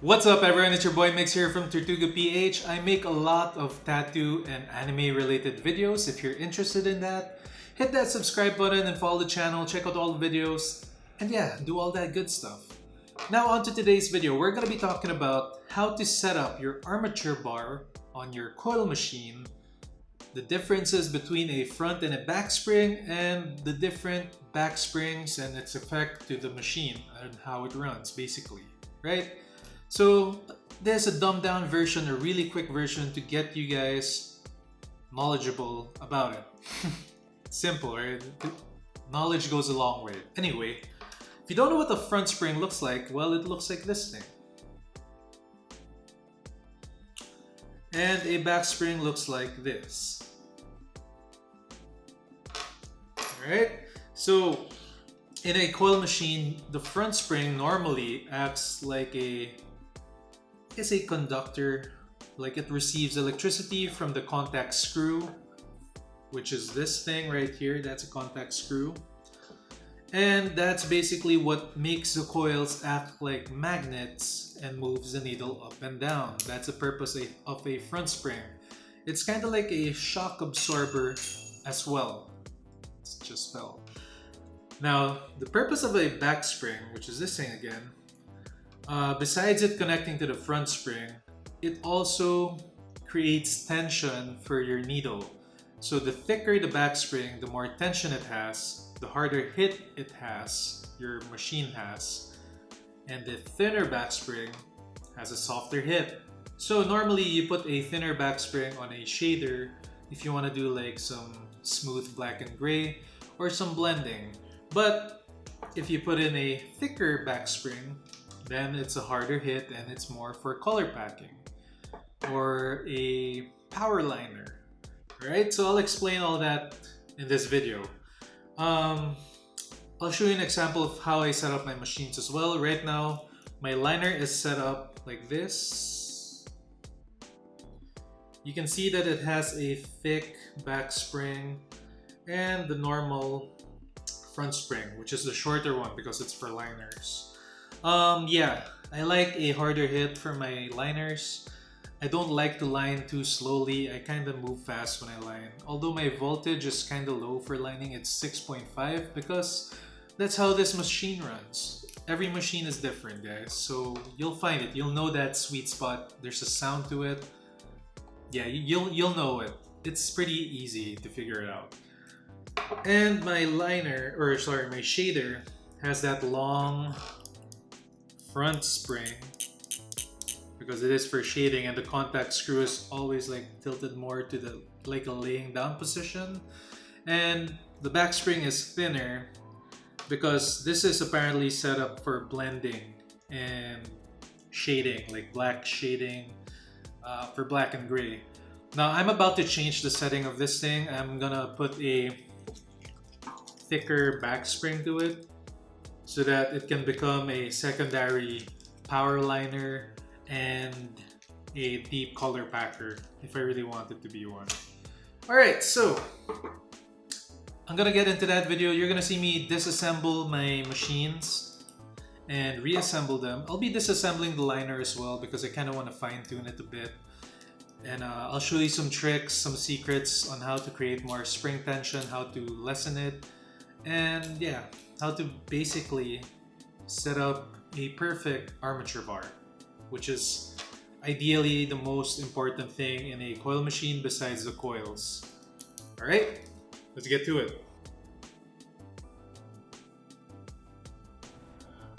What's up everyone, it's your boy Mix here from Tortuga PH. I make a lot of tattoo and anime related videos. If you're interested in that, hit that subscribe button and follow the channel, check out all the videos, and yeah, do all that good stuff. Now on to today's video, we're going to be talking about how to set up your armature bar on your coil machine, the differences between a front and a back spring, and the different back springs and its effect to the machine and how it runs basically, right? So there's a dumbed down version, a really quick version to get you guys knowledgeable about it. Simple, right? Knowledge goes a long way. Anyway, if you don't know what the front spring looks like, well, it looks like this thing. And a back spring looks like this. Alright? So in a coil machine, the front spring normally acts like a conductor, like it receives electricity from the contact screw, which is this thing right here. That's a contact screw, and that's basically what makes the coils act like magnets and moves the needle up and down. That's the purpose of a front spring. It's kind of like a shock absorber as well. It just fell. Now the purpose of a back spring, which is this thing again, besides it connecting to the front spring, it also creates tension for your needle. So the thicker the back spring, the more tension it has, the harder hit it has, your machine has, and the thinner back spring has a softer hit. So normally you put a thinner back spring on a shader if you want to do like some smooth black and gray or some blending. But if you put in a thicker back spring, then it's a harder hit and it's more for color packing or a power liner. Alright, so I'll explain all that in this video. I'll show you an example of how I set up my machines as well. Right now, my liner is set up like this. You can see that it has a thick back spring and the normal front spring, which is the shorter one because it's for liners. Yeah, I like a harder hit for my liners. I don't like to line too slowly. I kind of move fast when I line. Although my voltage is kind of low for lining, it's 6.5 because that's how this machine runs. Every machine is different, guys. So you'll find it. You'll know that sweet spot. There's a sound to it. Yeah, you'll know it. It's pretty easy to figure it out. And my liner, or sorry, my shader has that long front spring because it is for shading, and the contact screw is always like tilted more to the like a laying down position, and the back spring is thinner because this is apparently set up for blending and shading, like black shading for black and gray. Now I'm about to change the setting of this thing. I'm gonna put a thicker back spring to it so that it can become a secondary power liner and a deep color packer if I really want it to be one. Alright, so I'm gonna get into that video. You're gonna see me disassemble my machines and reassemble them. I'll be disassembling the liner as well because I kind of want to fine tune it a bit. And I'll show you some tricks, some secrets on how to create more spring tension, how to lessen it, and yeah, how to basically set up a perfect armature bar, which is ideally the most important thing in a coil machine besides the coils. Alright, let's get to it.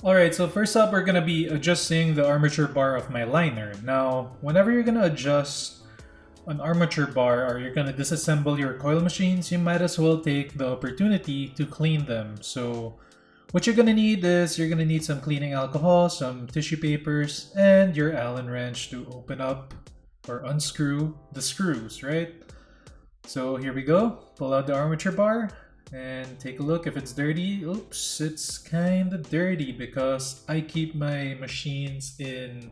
Alright, so first up we're going to be adjusting the armature bar of my liner. Now, whenever you're going to adjust an armature bar or you're going to disassemble your coil machines, you might as well take the opportunity to clean them. So what you're going to need is you're going to need some cleaning alcohol, some tissue papers, and your Allen wrench to open up or unscrew the screws, right? So here we go. Pull out the armature bar and take a look if it's dirty. Oops, it's kind of dirty because I keep my machines in,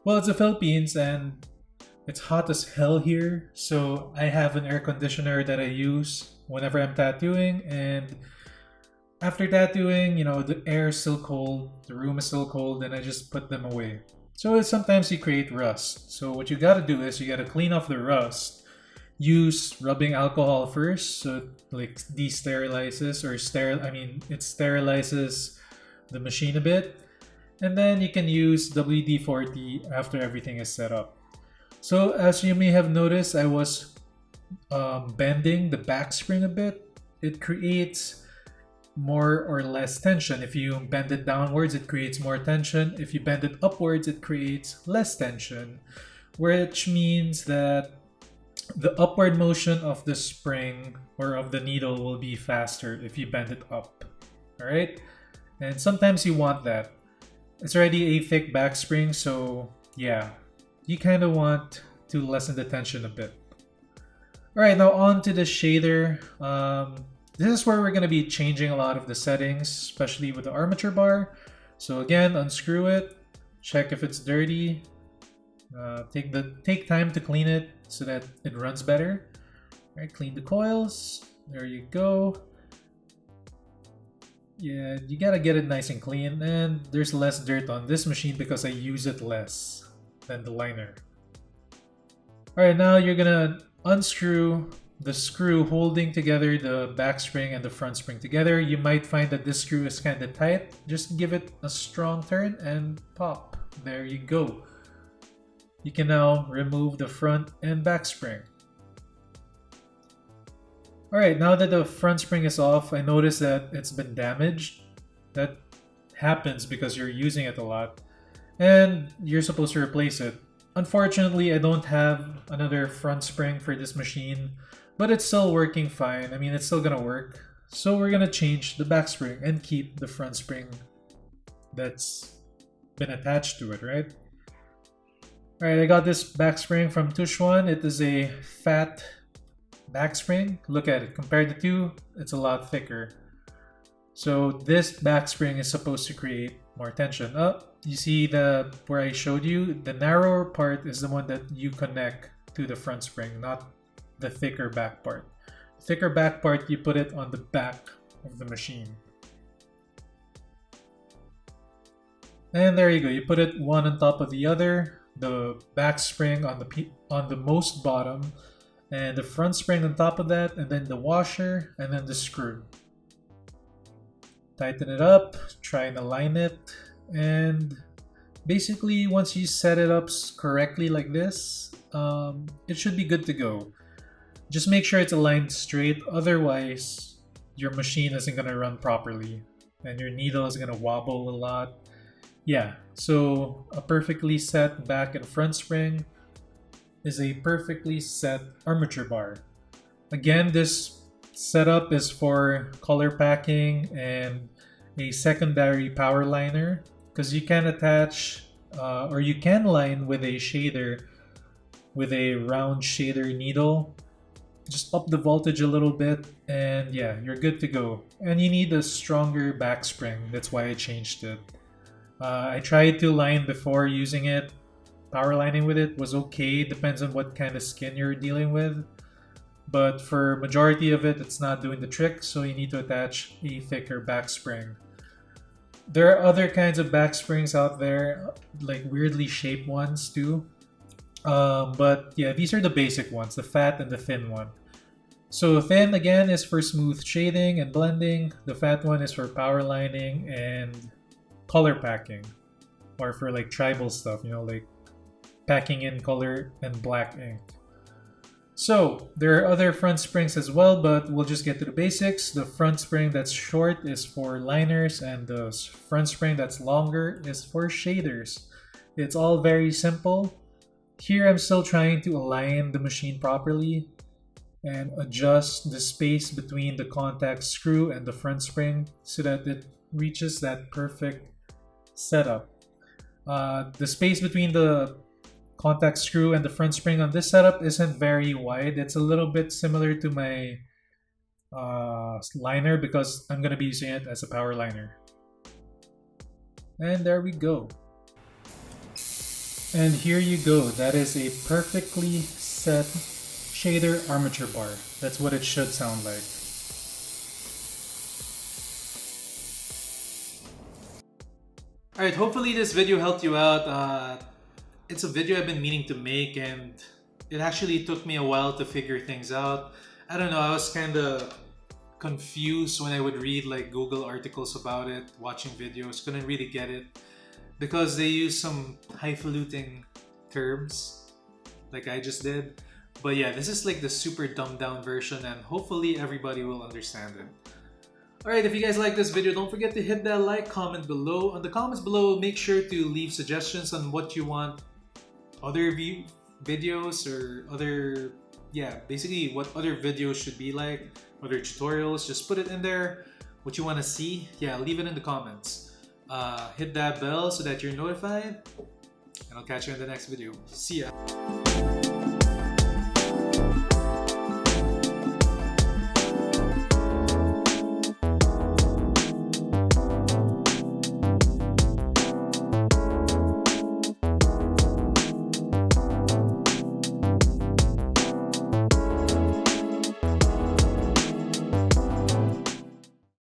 well, it's the Philippines and it's hot as hell here. So I have an air conditioner that I use whenever I'm tattooing, and after tattooing, you know, the air is still cold, the room is still cold, and I just put them away. So sometimes you create rust. So what you gotta do is you gotta clean off the rust. Use rubbing alcohol first, so it, like de-sterilizes or it sterilizes the machine a bit. And then you can use WD-40 after everything is set up. So as you may have noticed, I was bending the back spring a bit. It creates more or less tension. If you bend it downwards, it creates more tension. If you bend it upwards, it creates less tension, which means that the upward motion of the spring or of the needle will be faster if you bend it up. All right? And sometimes you want that. It's already a thick back spring, so yeah, you kind of want to lessen the tension a bit. All right, now on to the shader. This is where we're going to be changing a lot of the settings, especially with the armature bar. So again, unscrew it, check if it's dirty. Take time to clean it so that it runs better. All right, clean the coils. There you go. Yeah, you gotta get it nice and clean, and there's less dirt on this machine because I use it less than the liner. All right, now you're gonna unscrew the screw holding together the back spring and the front spring together. You might find that this screw is kind of tight. Just give it a strong turn and pop. There you go. You can now remove the front and back spring. Alright, now that the front spring is off, I noticed that it's been damaged. That happens because you're using it a lot. And you're supposed to replace it. Unfortunately, I don't have another front spring for this machine, but it's still working fine. I mean, it's still gonna work. So we're gonna change the back spring and keep the front spring that's been attached to it, right? Alright, I got this back spring from Tushwan. It is a fat back spring. Look at it. Compared to two, it's a lot thicker. So this back spring is supposed to create more tension. You see where I showed you, the narrower part is the one that you connect to the front spring, not the thicker back part. The thicker back part, you put it on the back of the machine. And there you go. You put it one on top of the other. The back spring on the most bottom, and the front spring on top of that, and then the washer, and then the screw. Tighten it up, try and align it, and basically once you set it up correctly like this, it should be good to go. Just make sure it's aligned straight, otherwise your machine isn't going to run properly and your needle is going to wobble a lot. Yeah, so a perfectly set back and front spring is a perfectly set armature bar. Again, this setup is for color packing and a secondary power liner, because you can attach or you can line with a shader, with a round shader needle. Just up the voltage a little bit and yeah, you're good to go. And you need a stronger back spring, that's why I changed it. I tried to line before using it. Power lining with it was okay, depends on what kind of skin you're dealing with. But for majority of it, it's not doing the trick, so you need to attach a thicker back spring. There are other kinds of back springs out there, like weirdly shaped ones too. But yeah, these are the basic ones, the fat and the thin one. So thin again is for smooth shading and blending. The fat one is for power lining and color packing, or for like tribal stuff, you know, like packing in color and black ink. So there are other front springs as well, but we'll just get to the basics. The front spring that's short is for liners, and the front spring that's longer is for shaders. It's all very simple. Here I'm still trying to align the machine properly and adjust the space between the contact screw and the front spring so that it reaches that perfect setup. The space between the contact screw and the front spring on this setup isn't very wide. It's a little bit similar to my liner because I'm going to be using it as a power liner. And there we go. And here you go. That is a perfectly set shader armature bar. That's what it should sound like. Alright, hopefully this video helped you out. it's a video I've been meaning to make, and it actually took me a while to figure things out. I don't know, I was kind of confused when I would read like Google articles about it, watching videos, couldn't really get it because they use some highfalutin terms like I just did. But yeah, this is like the super dumbed down version, and hopefully everybody will understand it. Alright, if you guys like this video, don't forget to hit that like, comment below. On the comments below, make sure to leave suggestions on what you want other videos or other, yeah, basically what other videos should be like, other tutorials. Just put it in there, what you want to see. Yeah, leave it in the comments. Hit that bell so that you're notified, and I'll catch you in the next video. See ya!